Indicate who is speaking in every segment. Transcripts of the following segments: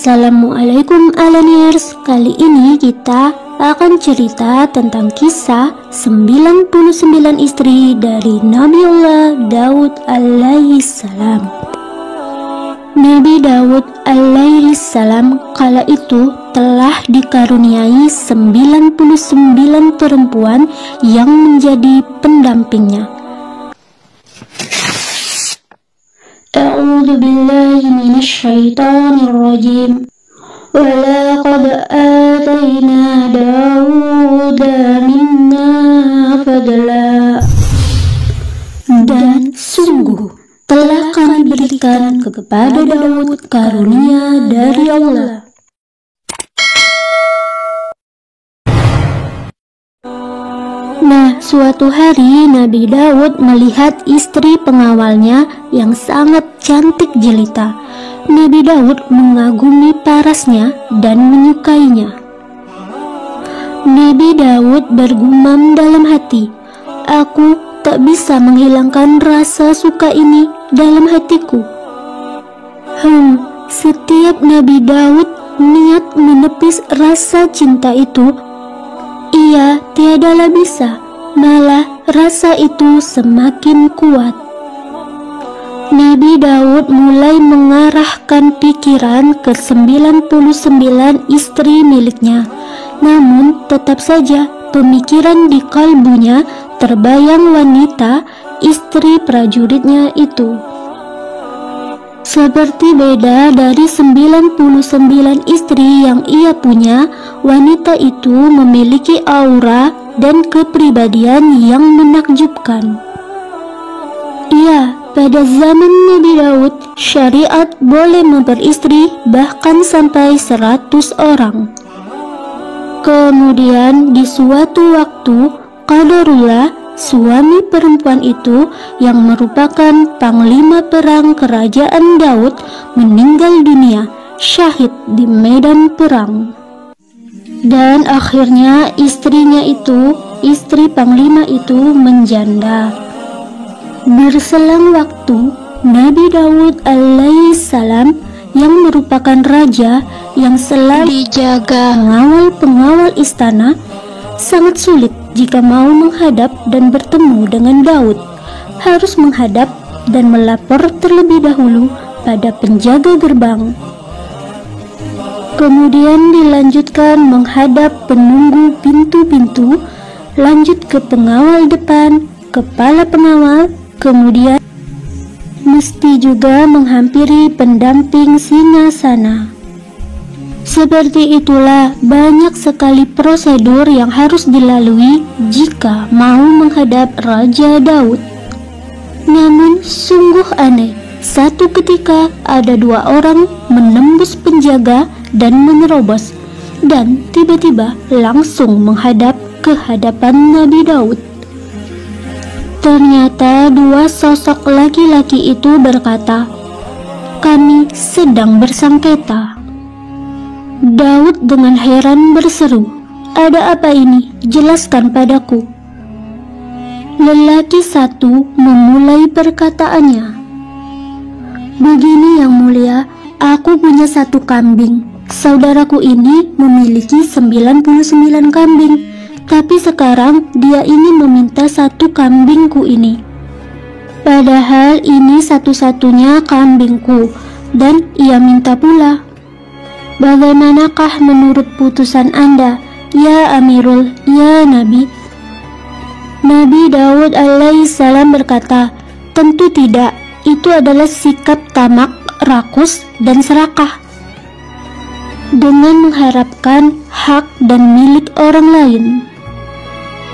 Speaker 1: Assalamualaikum Alaniers. Kali ini kita akan cerita tentang kisah 99 istri dari Nabiullah Daud alaihissalam. Nabi Daud alaihissalam kala itu telah dikaruniai 99 perempuan yang menjadi pendampingnya. A'udzu billahi minasyaitonir rajim. Walaqad atayna Dauda minna fadla. Dan sungguh telah kami berikan kepada Daud karunia dari Allah. Nah, suatu hari Nabi Daud melihat istri pengawalnya yang sangat cantik jelita. Nabi Daud mengagumi parasnya dan menyukainya. Nabi Daud bergumam dalam hati, "Aku tak bisa menghilangkan rasa suka ini dalam hatiku." Setiap Nabi Daud niat menepis rasa cinta itu, ia tiadalah bisa, malah rasa itu semakin kuat. Nabi Daud mulai mengarahkan pikiran ke 99 istri miliknya. Namun tetap saja pemikiran di kalbunya terbayang wanita istri prajuritnya itu. Seperti beda dari 99 istri yang ia punya, wanita itu memiliki aura dan kepribadian yang menakjubkan. Iya, pada zaman Nabi Daud, syariat boleh memperistri bahkan sampai 100 orang. Kemudian di suatu waktu, qadarullah, suami perempuan itu yang merupakan panglima perang kerajaan Daud meninggal dunia, syahid di medan perang. Dan akhirnya istrinya itu, istri panglima itu menjanda. Berselang waktu, Nabi Daud alaihissalam yang merupakan raja yang selalu dijaga pengawal istana, sangat sulit jika mau menghadap dan bertemu dengan Daud. Harus menghadap dan melapor terlebih dahulu pada penjaga gerbang. Kemudian dilanjutkan menghadap penunggu pintu-pintu, lanjut ke pengawal depan, kepala pengawal, kemudian mesti juga menghampiri pendamping singgasana. Seperti itulah banyak sekali prosedur yang harus dilalui jika mau menghadap Raja Daud. Namun sungguh aneh, satu ketika ada 2 orang menembus penjaga dan menerobos, dan tiba-tiba langsung menghadap ke hadapan Nabi Daud. Ternyata 2 sosok laki-laki itu berkata, "Kami sedang bersengketa." Daud dengan heran berseru, "Ada apa ini? Jelaskan padaku." Lelaki satu memulai perkataannya, "Begini yang mulia, aku punya 1 kambing. Saudaraku ini memiliki 99 kambing, tapi sekarang dia ingin meminta 1 kambingku ini. Padahal ini satu-satunya kambingku, dan ia minta pula. Bagaimanakah menurut putusan Anda, ya Amirul, ya Nabi?" Nabi Daud alaihissalam berkata, "Tentu tidak, itu adalah sikap tamak, rakus, dan serakah dengan mengharapkan hak dan milik orang lain."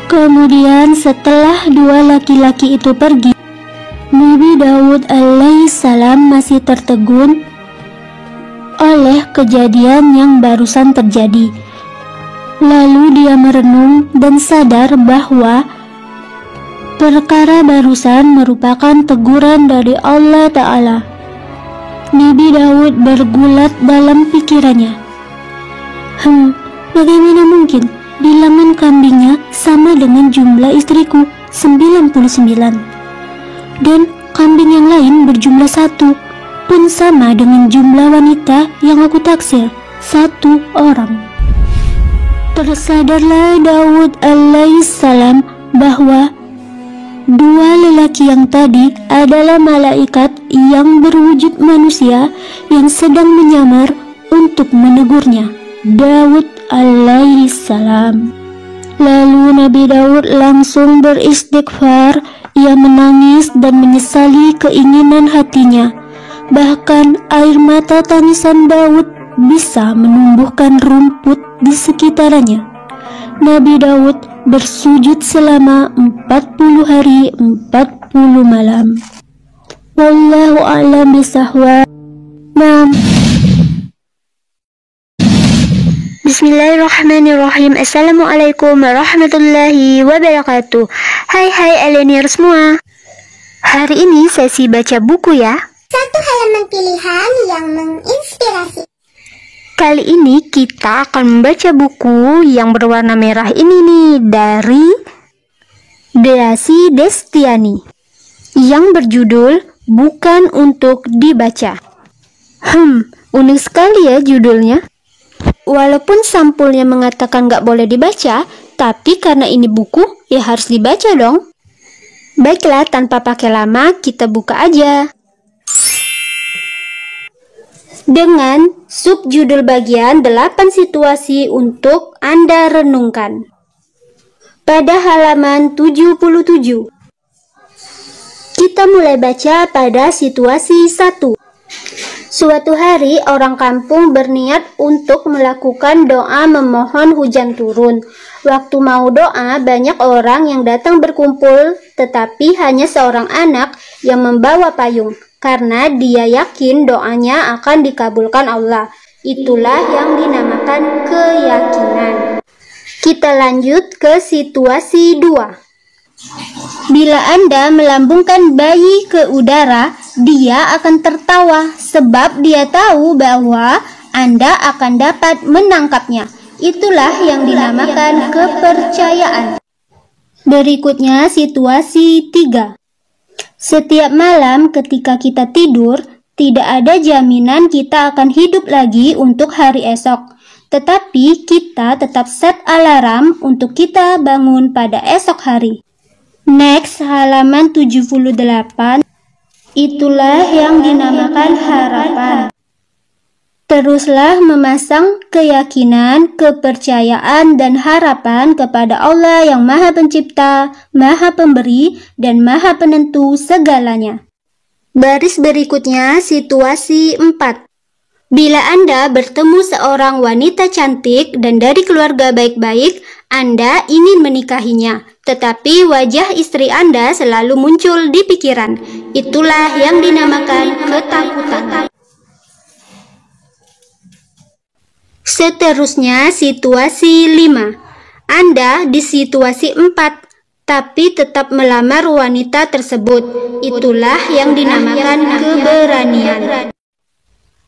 Speaker 1: Kemudian setelah 2 laki-laki itu pergi, Nabi Daud alaihissalam masih tertegun oleh kejadian yang barusan terjadi. Lalu dia merenung dan sadar bahwa perkara barusan merupakan teguran dari Allah Ta'ala. Nabi Daud bergulat dalam pikirannya. Bagaimana mungkin bilangan kambingnya sama dengan jumlah istriku, 99, dan kambing yang lain berjumlah 1. pun sama dengan jumlah wanita yang aku taksir, 1 orang. Tersadarlah Daud alaihissalam bahwa 2 lelaki yang tadi adalah malaikat yang berwujud manusia yang sedang menyamar untuk menegurnya, Daud alaihissalam. Lalu Nabi Daud langsung beristighfar. Ia menangis dan menyesali keinginan hatinya. Bahkan air mata tangisan Daud bisa menumbuhkan rumput di sekitarnya. Nabi Daud bersujud selama 40 hari 40 malam. Wallahu a'lam bishawab. Bismillahirrahmanirrahim. Assalamualaikum warahmatullahi wabarakatuh. Hai Alenier semua. Hari ini sesi baca buku ya.
Speaker 2: Satu halaman pilihan yang menginspirasi.
Speaker 1: Kali ini kita akan membaca buku yang berwarna merah ini nih, dari Deasi Destiani, yang berjudul Bukan Untuk Dibaca. Unik sekali ya judulnya. Walaupun sampulnya mengatakan gak boleh dibaca, tapi karena ini buku, ya harus dibaca dong. Baiklah, tanpa pakai lama, kita buka aja. Dengan subjudul bagian 8 situasi untuk Anda renungkan. Pada halaman 77. Kita mulai baca pada situasi 1. Suatu hari, orang kampung berniat untuk melakukan doa memohon hujan turun. Waktu mau doa, banyak orang yang datang berkumpul, tetapi hanya seorang anak yang membawa payung, karena dia yakin doanya akan dikabulkan Allah. Itulah yang dinamakan keyakinan. Kita lanjut ke situasi 2. Bila Anda melambungkan bayi ke udara, dia akan tertawa sebab dia tahu bahwa Anda akan dapat menangkapnya. Itulah yang dinamakan kepercayaan. Berikutnya situasi 3. Setiap malam ketika kita tidur, tidak ada jaminan kita akan hidup lagi untuk hari esok. Tetapi kita tetap set alarm untuk kita bangun pada esok hari. Next, halaman 78. Itulah yang dinamakan harapan. Teruslah memasang keyakinan, kepercayaan, dan harapan kepada Allah yang Maha Pencipta, Maha Pemberi, dan Maha Penentu segalanya. Baris berikutnya, situasi 4. Bila Anda bertemu seorang wanita cantik dan dari keluarga baik-baik, Anda ingin menikahinya, tetapi wajah istri Anda selalu muncul di pikiran. Itulah yang dinamakan ketakutan. Seterusnya, situasi 5. Anda di situasi 4, tapi tetap melamar wanita tersebut. Itulah yang dinamakan keberanian.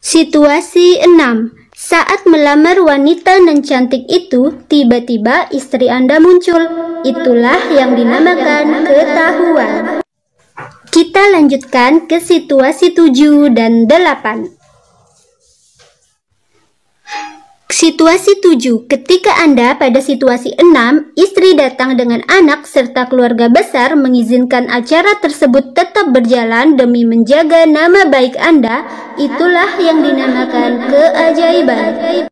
Speaker 1: Situasi 6. Saat melamar wanita yang cantik itu, tiba-tiba istri Anda muncul. Itulah yang dinamakan ketahuan. Kita lanjutkan ke situasi 7 dan 8. Situasi 7. Ketika Anda pada situasi 6, istri datang dengan anak serta keluarga besar mengizinkan acara tersebut tetap berjalan demi menjaga nama baik Anda, itulah yang dinamakan keajaiban.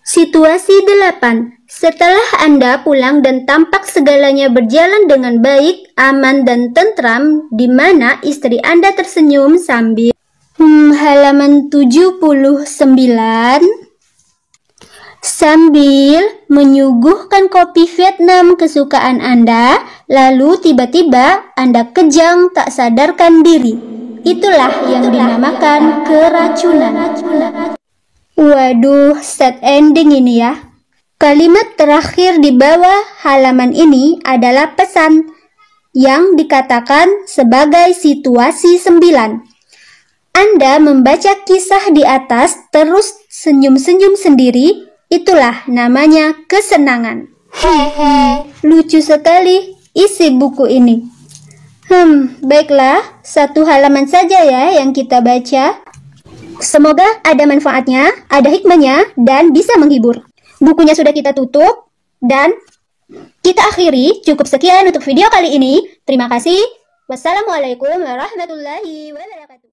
Speaker 1: Situasi 8. Setelah Anda pulang dan tampak segalanya berjalan dengan baik, aman dan tentram, di mana istri Anda tersenyum sambil halaman 79 sambil menyuguhkan kopi Vietnam kesukaan Anda, lalu tiba-tiba Anda kejang tak sadarkan diri. Itulah yang dinamakan keracunan. Waduh, sad ending ini ya. Kalimat terakhir di bawah halaman ini adalah pesan yang dikatakan sebagai situasi 9. Anda membaca kisah di atas terus senyum-senyum sendiri. Itulah namanya kesenangan. Lucu sekali isi buku ini. Baiklah, 1 halaman saja ya yang kita baca.
Speaker 3: Semoga ada manfaatnya, ada hikmahnya, dan bisa menghibur. Bukunya sudah kita tutup, dan kita akhiri. Cukup sekian untuk video kali ini. Terima kasih. Wassalamualaikum warahmatullahi wabarakatuh.